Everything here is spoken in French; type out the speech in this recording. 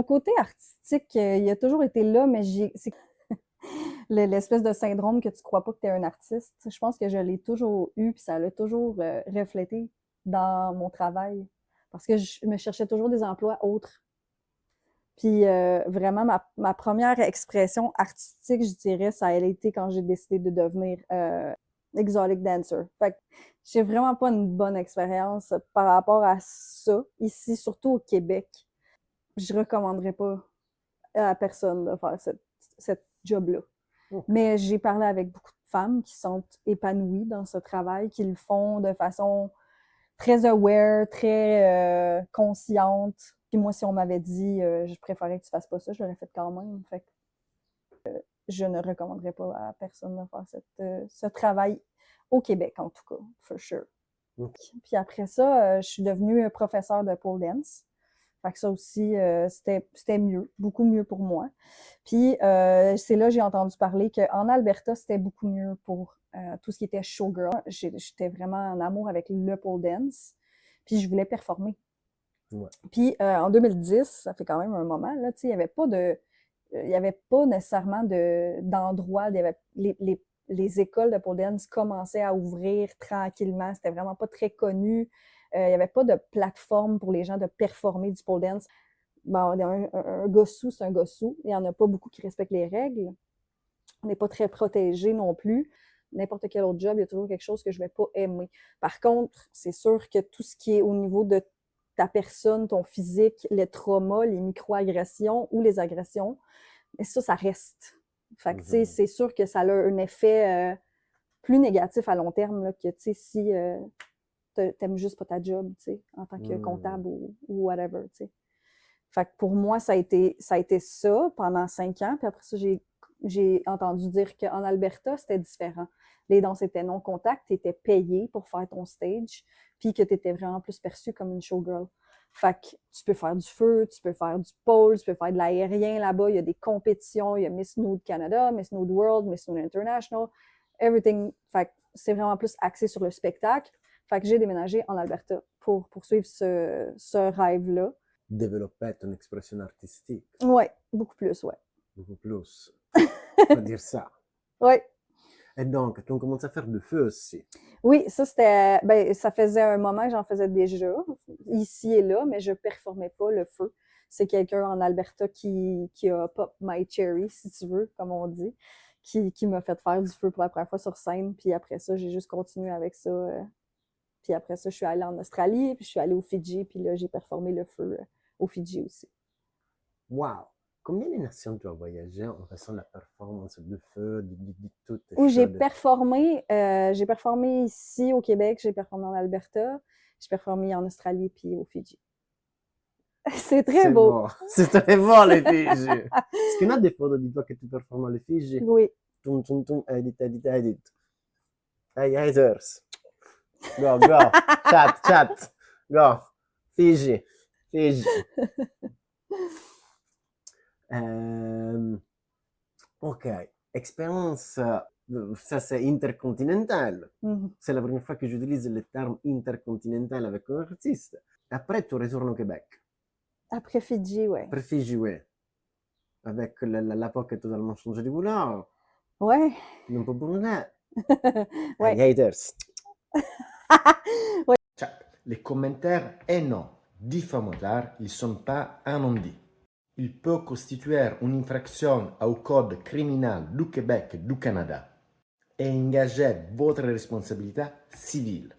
Mon côté artistique, il a toujours été là, mais c'est l'espèce de syndrome que tu crois pas que tu es un artiste. Je pense que je l'ai toujours eu, puis ça l'a toujours reflété dans mon travail. Parce que je me cherchais toujours des emplois autres. Puis vraiment, ma première expression artistique, je dirais, ça a été quand j'ai décidé de devenir exotic dancer. Fait que j'ai vraiment pas une bonne expérience par rapport à ça, ici, surtout au Québec. Je recommanderais pas à personne de faire cette job-là. Mais j'ai parlé avec beaucoup de femmes qui sont épanouies dans ce travail, qui le font de façon très aware, très consciente. Puis moi, si on m'avait dit je préférais que tu fasses pas ça, je l'aurais fait quand même. Fait que je ne recommanderais pas à personne de faire ce travail au Québec, en tout cas, for sure. Puis après ça, je suis devenue professeure de pole dance. Fait que ça aussi, c'était mieux, beaucoup mieux pour moi. Puis c'est là que j'ai entendu parler qu'en Alberta, c'était beaucoup mieux pour tout ce qui était showgirl. J'étais vraiment en amour avec le pole dance. Puis je voulais performer. Ouais. Puis en 2010, ça fait quand même un moment, là, tu sais, il y avait pas nécessairement d'endroit, les écoles de pole dance commençaient à ouvrir tranquillement. C'était vraiment pas très connu. Il n'y avait pas de plateforme pour les gens de performer du pole dance. Bon, un gossou, c'est un gossou. Il n'y en a pas beaucoup qui respectent les règles. On n'est pas très protégé non plus. N'importe quel autre job, il y a toujours quelque chose que je ne vais pas aimer. Par contre, c'est sûr que tout ce qui est au niveau de ta personne, ton physique, les traumas, les microagressions ou les agressions, mais ça reste. Fait que, tu sais, c'est sûr que ça a un effet plus négatif à long terme, là, que, tu sais, si t'aimes juste pas ta job, tu sais, en tant que comptable ou whatever, tu sais. Fait que pour moi, ça a été ça pendant 5 ans. Puis après ça, j'ai entendu dire qu'en Alberta, c'était différent. Les danses étaient non contact, tu étais payé pour faire ton stage, puis que tu étais vraiment plus perçu comme une showgirl. Fait que tu peux faire du feu, tu peux faire du pole, tu peux faire de l'aérien là-bas. Il y a des compétitions, il y a Miss Nude Canada, Miss Nude World, Miss Nude International, everything. Fait que c'est vraiment plus axé sur le spectacle. Fait que j'ai déménagé en Alberta pour poursuivre ce rêve-là. Développer ton expression artistique. Ouais, beaucoup plus, ouais. Beaucoup plus. On va dire ça. Ouais. Et donc, tu as commencé à faire du feu aussi. Oui, ça c'était, ben, ça faisait un moment que j'en faisais déjà, ici et là, mais je performais pas le feu. C'est quelqu'un en Alberta qui a pop my cherry, si tu veux, comme on dit, qui m'a fait faire du feu pour la première fois sur scène. Puis après ça, j'ai juste continué avec ça. Puis après ça, je suis allée en Australie, puis je suis allée aux Fidji, puis là, j'ai performé le feu aux Fidji aussi. Wow! Combien de nations tu as voyagé en faisant la performance de feu, de toutes Où choses? j'ai performé ici au Québec, j'ai performé en Alberta, j'ai performé en Australie puis aux Fidji. C'est très beau. Bon. C'est très beau les Fidji. Est-ce qu'il y a des photos de toi que tu performes les Fidji? Oui. Tum, tum, tum, edit. Hey, haters. Go, go. Chat. Go. Fidji. Ok. Expérience, ça c'est intercontinental. C'est la première fois que j'utilise le terme intercontinental avec un artiste. Après, tu retournes au Québec. Après Fidji, ouais. Après Fidji, ouais. Avec la peau qui a totalement changé de couleur. Ouais. Un peu brûlé. Ouais. Hey, haters. Ouais. Chat. Les commentaires haineux, diffamatoires, ils ne sont pas anonymes. Il peut constituer une infraction au code criminel du Québec et du Canada et engager votre responsabilité civile.